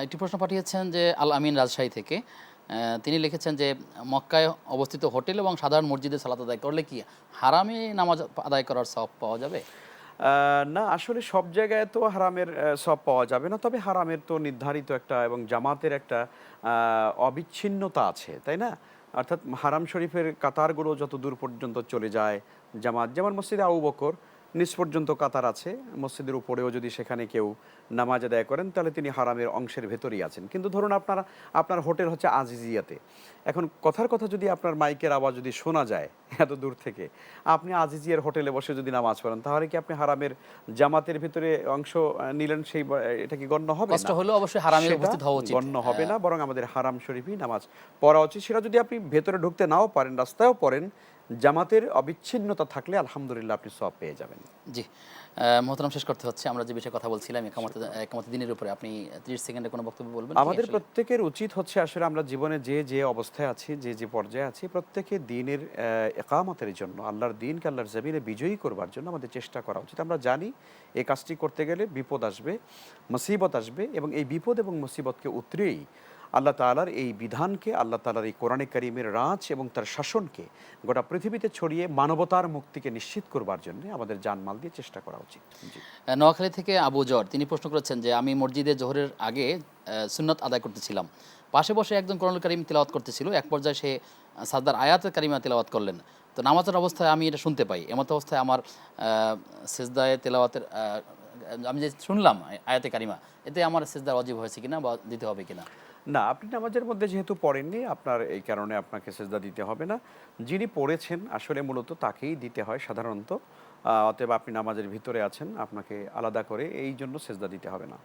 একটি প্রশ্ন পাঠিয়েছেন যে আল আমিন রাজশাহী থেকে। তিনি লিখেছেন যে মক্কায় অবস্থিত হোটেল এবং সাধারণ মসজিদে সালাত আদায় করলে কি হারামে নামাজ আদায় করার সওয়াব পাওয়া যাবে? না আসলে সব জায়গায় তো হারামের সওয়াব পাওয়া যাবে না। তবে হারামের তো নির্ধারিত একটা এবং জামাতের একটা অবিচ্ছিন্নতা আছে, তাই না? অর্থাৎ হারাম শরীফের কাতারগুলো যত দূর পর্যন্ত চলে যায়, জামাত যেমন মসজিদে আবু বকর নিচ পর্যন্ত কাতার আছে। মসজিদের উপরেও যদি সেখানে কেউ নামাজ আদায় করেন তাহলে তিনি হারামের অংশের ভেতরেই আছেন। কিন্তু ধরুন আপনার হোটেল হচ্ছে আজিজিয়াতে। এখন কথার কথা যদি আপনার মাইকের আওয়াজ যদি শোনা যায় এত দূর থেকে, আপনি আজিজিয়ার হোটেলে বসে যদি নামাজ পড়েন তাহলে কি আপনি হারামের জামাতের ভিতরে অংশ নিলেন, এটা কি গণ্য হবে? কষ্ট না, হলেও অবশ্যই হারামে সেটা উপস্থিত হওয়া উচিত। গণ্য হবে না। বরং আমাদের হারাম শরীফেই নামাজ পড়া উচিত। সেটা যদি আপনি ভেতরে ঢুকতে নাও পারেন, রাস্তায়ও পড়েন, জামাতের অবিচ্ছিন্নতা থাকলে আলহামদুলিল্লাহ আপনি সওয়াব পেয়ে যাবেন। জি। মোহতারাম, শেষ করতে হচ্ছে। আমরা যে বিষয়ে কথা বলছিলাম একামতে দিনের উপরে, আপনি 30 সেকেন্ডে কোনো বক্তব্য বলবেন কি আমাদের আসলে? প্রত্যেকের উচিত হচ্ছে আসলে আমরা জীবনে যে অবস্থায় আছি, যে পর্যায়ে আছি, প্রত্যেকে দ্বীনের ইকামতের জন্য, আল্লাহর দ্বীনকে আল্লাহর জমিনে বিজয়ী করবার জন্য আমাদের চেষ্টা করা উচিত। আমরা জানি এই কাজটি করতে গেলে বিপদ আসবে, মুসিবত আসবে, এবং এই বিপদ এবং মুসিবতকে উতরেই আল্লাহ তাআলার এই বিধানকে, আল্লাহ তাআলার এই কোরআনে কারীমের রাজ এবং তার শাসনকে গোটা পৃথিবীতে ছড়িয়ে মানবতার মুক্তিকে নিশ্চিত করবার জন্য আমাদের জানমাল দিয়ে চেষ্টা করা উচিত। জি। নোয়াখালী থেকে আবু জর, তিনি প্রশ্ন করেছেন যে আমি মসজিদে জোহরের আগে সুন্নাত আদায় করতেছিলাম। পাশে বসে একজন কোরআনুল কারীম তিলাওয়াত করতেছিল। এক পর্যায়ে সে সাজদার আয়াতে কারিমা তিলাওয়াত করলেন। তো নামাজের অবস্থায় আমি এটা শুনতে পাই। এমত অবস্থায় আমার সিজদায়ে তিলাওয়াতের আমি যে শুনলাম আয়াতে কারিমা, এতে আমার সিজদা ওয়াজিব হয়েছে কিনা বা দিতে হবে কিনা? না, আপনি নামাজের মধ্যে যেহেতু পড়েননি, আপনার এই কারণে আপনাকে সেজদা দিতে হবে না। যিনি পড়েছেন আসলে মূলত তাকেই দিতে হয় সাধারণত। অতএব আপনি নামাজের ভিতরে আছেন, আপনাকে আলাদা করে এই জন্য সেজদা দিতে হবে না।